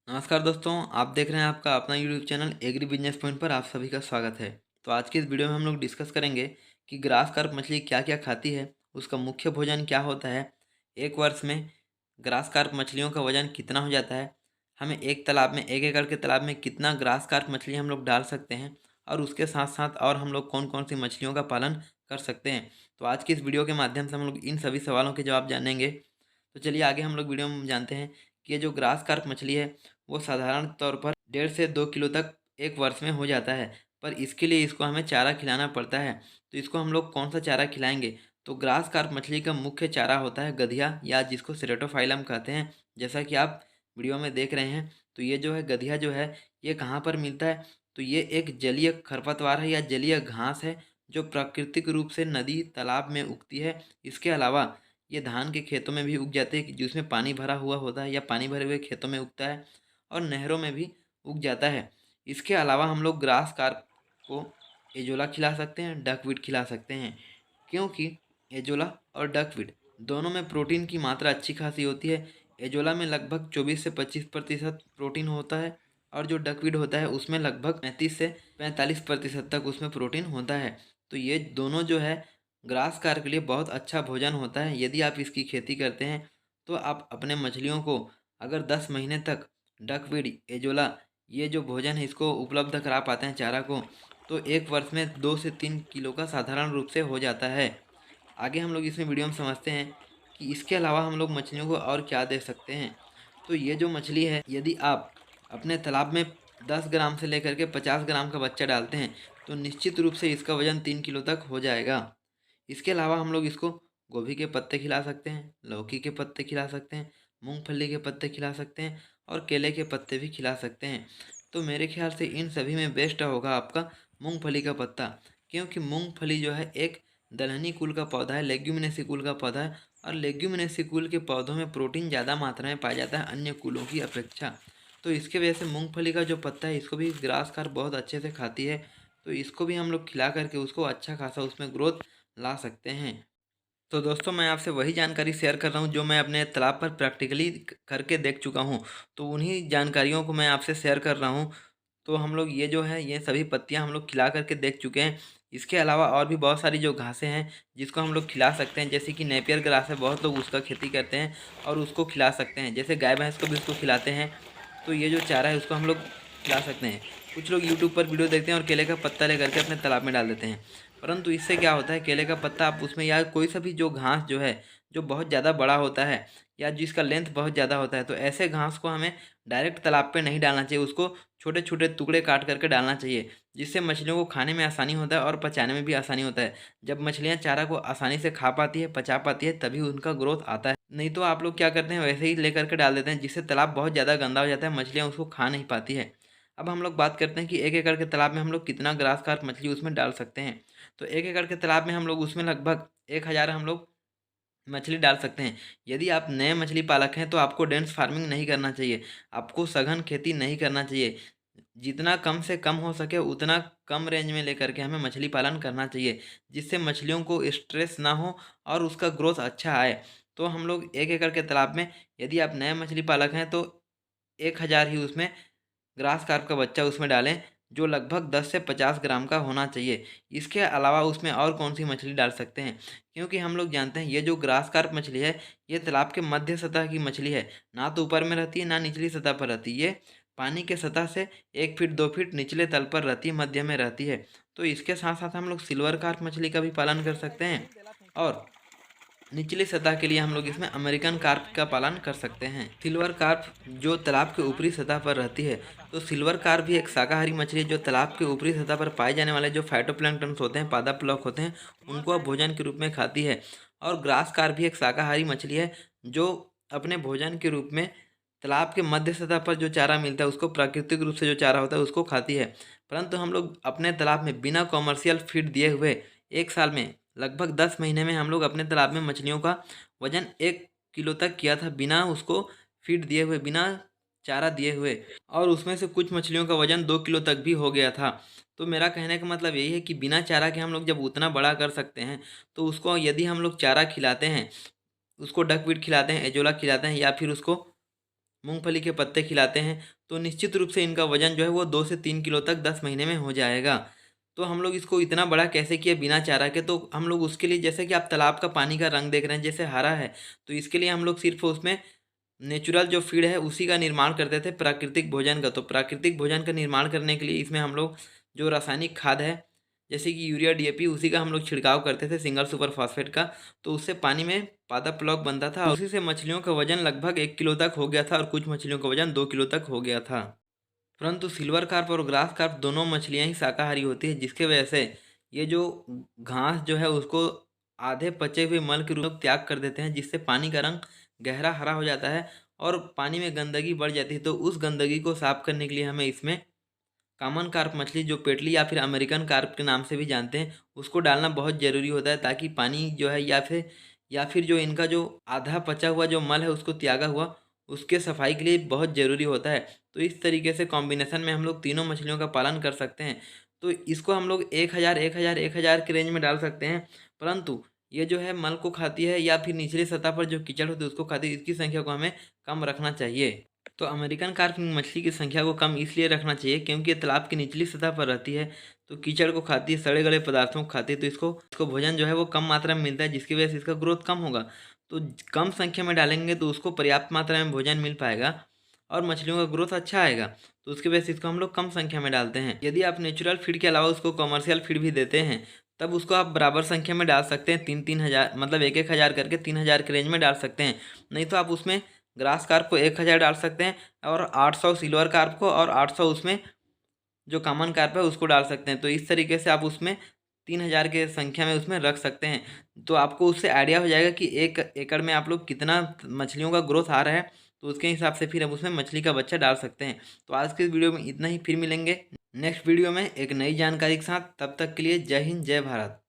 नमस्कार दोस्तों, आप देख रहे हैं आपका अपना YouTube channel agri business point पर आप सभी का स्वागत है। तो आज की इस वीडियो में हम लोग डिस्कस करेंगे कि ग्रास कार्प मछली क्या क्या खाती है, उसका मुख्य भोजन क्या होता है, एक वर्ष में ग्रास कार्प मछलियों का वजन कितना हो जाता है, हमें एक तालाब में 1 एकड़ के तालाब में कितना ग्रास कार्प मछली हम लोग डाल सकते हैं और उसके साथ साथ और हम लोग कौन कौन सी मछलियों का पालन कर सकते हैं। तो आज की इस वीडियो के माध्यम से हम लोग इन सभी सवालों के जवाब जानेंगे। तो चलिए आगे हम लोग वीडियो में जानते हैं कि ये जो ग्रास कार्प मछली है वो साधारण तौर पर 1.5 से 2 किलो तक एक वर्ष में हो जाता है। पर इसके लिए इसको हमें चारा खिलाना पड़ता है। तो इसको हम लोग कौन सा चारा खिलाएंगे? तो ग्रास कार्प मछली का मुख्य चारा होता है गधिया, या जिसको सेरेटोफाइलम कहते हैं। जैसा कि आप वीडियो में देख रहे हैं, तो ये जो है गधिया जो है ये कहाँ पर मिलता है? तो ये एक जलीय खरपतवार है या जलीय घास है जो प्राकृतिक रूप से नदी तालाब में उगती है। इसके अलावा ये धान के खेतों में भी उग जाते हैं, जिसमें पानी भरा हुआ होता है या पानी भरे हुए खेतों में उगता है, और नहरों में भी उग जाता है। इसके अलावा हम लोग ग्रास कार्प को एजोला खिला सकते हैं, डकवीट खिला सकते हैं, क्योंकि एजोला और डकवीट दोनों में प्रोटीन की मात्रा अच्छी खासी होती है। एजोला में लगभग 24 से 25% प्रोटीन होता है, और जो डकवीट होता है उसमें लगभग 35 से 45% तक उसमें प्रोटीन होता है। तो ये दोनों जो है ग्रास कार्प के लिए बहुत अच्छा भोजन होता है। यदि आप इसकी खेती करते हैं तो आप अपने मछलियों को अगर 10 महीने तक डकवीड, एजोला, ये जो भोजन है इसको उपलब्ध करा पाते हैं चारा को, तो एक वर्ष में 2 से 3 किलो का साधारण रूप से हो जाता है। आगे हम लोग इसमें वीडियो में समझते हैं कि इसके अलावा हम लोग मछलियों को और क्या दे सकते हैं। तो ये जो मछली है, यदि आप अपने तालाब में 10 ग्राम से लेकर के 50 ग्राम का बच्चा डालते हैं तो निश्चित रूप से इसका वजन 3 किलो तक हो जाएगा। इसके अलावा हम लोग इसको गोभी के पत्ते खिला सकते हैं, लौकी के पत्ते खिला सकते हैं, मूंगफली के पत्ते खिला सकते हैं, और केले के पत्ते भी खिला सकते हैं। तो मेरे ख्याल से इन सभी में बेस्ट होगा आपका मूंगफली का पत्ता, क्योंकि मूंगफली जो है एक दलहनी कुल का पौधा है, लेग्यूमिनेसी कुल का पौधा है, और लेग्यूमिनेसी कुल के पौधों में प्रोटीन ज़्यादा मात्रा में पाया जाता है अन्य कुलों की अपेक्षा। तो इसके वजह से मूंगफली का जो पत्ता है इसको भी ग्रास कार्प बहुत अच्छे से खाती है। तो इसको भी हम लोग खिला करके उसको अच्छा खासा उसमें ग्रोथ ला सकते हैं। तो दोस्तों, मैं आपसे वही जानकारी शेयर कर रहा हूँ जो मैं अपने तालाब पर प्रैक्टिकली करके देख चुका हूँ। तो उन्हीं जानकारियों को मैं आपसे शेयर कर रहा हूँ। तो हम लोग ये जो है ये सभी पत्तियाँ हम लोग खिला करके देख चुके हैं। इसके अलावा और भी बहुत सारी जो घासें हैं जिसको हम लोग खिला सकते हैं, जैसे कि नेपियर ग्रास है, बहुत लोग उसका खेती करते हैं और उसको खिला सकते हैं। जैसे गाय भैंस को भी उसको खिलाते हैं। तो ये जो चारा है उसको हम लोग खिला सकते हैं। कुछ लोग यूट्यूब पर वीडियो देखते हैं और केले का पत्ता लेकर के अपने तालाब में डाल देते हैं। परंतु इससे क्या होता है, केले का पत्ता आप उसमें या कोई सा भी जो घास जो है जो बहुत ज़्यादा बड़ा होता है या जिसका लेंथ बहुत ज़्यादा होता है, तो ऐसे घास को हमें डायरेक्ट तालाब पे नहीं डालना चाहिए। उसको छोटे छोटे टुकड़े काट करके डालना चाहिए, जिससे मछलियों को खाने में आसानी होता है और पचाने में भी आसानी होता है। जब मछलियाँ चारा को आसानी से खा पाती है, पचा पाती है, तभी उनका ग्रोथ आता है। नहीं तो आप लोग क्या करते हैं, वैसे ही लेकर के डाल देते हैं, जिससे तालाब बहुत ज़्यादा गंदा हो जाता है, मछलियाँ उसको खा नहीं पाती है। अब हम लोग बात करते हैं कि 1 एकड़ के तालाब में हम लोग कितना ग्रास कार्प मछली उसमें डाल सकते हैं। तो 1 एकड़ के तालाब में हम लोग उसमें लगभग 1000 हम लोग मछली डाल सकते हैं। यदि आप नए मछली पालक हैं तो आपको डेंस फार्मिंग नहीं करना चाहिए, आपको सघन खेती नहीं करना चाहिए। जितना कम से कम हो सके उतना कम रेंज में लेकर के हमें मछली पालन करना चाहिए, जिससे मछलियों को स्ट्रेस ना हो और उसका ग्रोथ अच्छा आए। तो हम लोग 1 एकड़ के तालाब में, यदि आप नए मछली पालक हैं तो 1000 ही उसमें ग्रास कार्प का बच्चा उसमें डालें, जो लगभग 10 से 50 ग्राम का होना चाहिए। इसके अलावा उसमें और कौन सी मछली डाल सकते हैं, क्योंकि हम लोग जानते हैं ये जो ग्रास कार्प मछली है ये तालाब के मध्य सतह की मछली है। ना तो ऊपर में रहती है ना निचली सतह पर रहती है, ये पानी के सतह से 1 फीट 2 फीट निचले तल पर रहती है, मध्य में रहती है। तो इसके साथ साथ हम लोग सिल्वर कार्प मछली का भी पालन कर सकते हैं, और निचली सतह के लिए हम लोग इसमें अमेरिकन कार्प का पालन कर सकते हैं। सिल्वर कार्प जो तालाब के ऊपरी सतह पर रहती है, तो सिल्वर कार्प भी एक शाकाहारी मछली है जो तालाब के ऊपरी सतह पर पाए जाने वाले जो फाइटोप्लैंक्टन्स होते हैं, पादप प्लवक होते हैं, उनको अब भोजन के रूप में खाती है। और ग्रास कार्प भी एक शाकाहारी मछली है जो अपने भोजन के रूप में तालाब के मध्य सतह पर जो चारा मिलता है उसको, प्राकृतिक रूप से जो चारा होता है उसको खाती है। परंतु हम लोग अपने तालाब में बिना कॉमर्शियल फीड दिए हुए एक साल में लगभग 10 महीने में हम लोग अपने तालाब में मछलियों का वजन 1 किलो तक किया था, बिना उसको फीड दिए हुए, बिना चारा दिए हुए, और उसमें से कुछ मछलियों का वजन 2 किलो तक भी हो गया था। तो मेरा कहने का मतलब यही है कि बिना चारा के हम लोग जब उतना बड़ा कर सकते हैं, तो उसको यदि हम लोग चारा खिलाते हैं, उसको डकवीट खिलाते हैं, एजोला खिलाते हैं, या फिर उसको मूंगफली के पत्ते खिलाते हैं तो निश्चित रूप से इनका वजन जो है वो 2 से 3 किलो तक 10 महीने में हो जाएगा। तो हम लोग इसको इतना बड़ा कैसे किए बिना चारा के, तो हम लोग उसके लिए, जैसे कि आप तालाब का पानी का रंग देख रहे हैं जैसे हरा है, तो इसके लिए हम लोग सिर्फ उसमें नेचुरल जो फीड है उसी का निर्माण करते थे, प्राकृतिक भोजन का। तो प्राकृतिक भोजन का निर्माण करने के लिए इसमें हम लोग जो रासायनिक खाद है जैसे कि यूरिया डीएपी उसी का हम लोग छिड़काव करते थे, सिंगल सुपर फॉस्फेट का। तो उससे पानी में पादप ब्लॉक बनता था, उसी से मछलियों का वजन लगभग 1 किलो तक हो गया था और कुछ मछलियों का वजन 2 किलो तक हो गया था। परंतु सिल्वर कार्प और ग्रास कार्प दोनों मछलियां ही शाकाहारी होती है, जिसके वजह से ये जो घास जो है उसको आधे पचे हुए मल के रूप में त्याग कर देते हैं, जिससे पानी का रंग गहरा हरा हो जाता है और पानी में गंदगी बढ़ जाती है। तो उस गंदगी को साफ करने के लिए हमें इसमें कॉमन कार्प मछली, जो पेटली या फिर अमेरिकन कार्प के नाम से भी जानते हैं, उसको डालना बहुत ज़रूरी होता है, ताकि पानी जो है या फिर जो इनका जो आधा पचा हुआ जो मल है उसको त्यागा हुआ, उसके सफाई के लिए बहुत ज़रूरी होता है। तो इस तरीके से कॉम्बिनेशन में हम लोग तीनों मछलियों का पालन कर सकते हैं। तो इसको हम लोग 1,000 के रेंज में डाल सकते हैं। परंतु ये जो है मल को खाती है या फिर निचली सतह पर जो कीचड़ होती है उसको खाती है, इसकी संख्या को हमें कम रखना चाहिए। तो अमेरिकन कार्प मछली की संख्या को कम इसलिए रखना चाहिए क्योंकि ये तालाब की निचली सतह पर रहती है, तो कीचड़ को खाती है, सड़े गले पदार्थों को खाती है, तो इसको इसको भोजन जो है वो कम मात्रा में मिलता है, जिसकी वजह से इसका ग्रोथ कम होगा। तो कम संख्या में डालेंगे तो उसको पर्याप्त मात्रा में भोजन मिल पाएगा और मछलियों का ग्रोथ अच्छा आएगा। तो उसकी वजह से इसको हम लोग कम संख्या में डालते हैं। यदि आप नेचुरल फीड के अलावा उसको कमर्शियल फीड भी देते हैं, तब उसको आप बराबर संख्या में डाल सकते हैं, 3-3 हज़ार, मतलब 1-1 हज़ार करके 3,000 के रेंज में डाल सकते हैं। नहीं तो आप उसमें ग्रास कार्प को 1,000 डाल सकते हैं और 800 सिल्वर कार्प को और 800 उसमें जो कॉमन कार्प है उसको डाल सकते हैं। तो इस तरीके से आप उसमें 3,000 के संख्या में उसमें रख सकते हैं। तो आपको उससे आइडिया हो जाएगा कि 1 एकड़ में आप लोग कितना मछलियों का ग्रोथ आ रहा है, तो उसके हिसाब से फिर आप उसमें मछली का बच्चा डाल सकते हैं। तो आज के इस वीडियो में इतना ही, फिर मिलेंगे नेक्स्ट वीडियो में एक नई जानकारी के साथ। तब तक के लिए जय हिंद, जय भारत।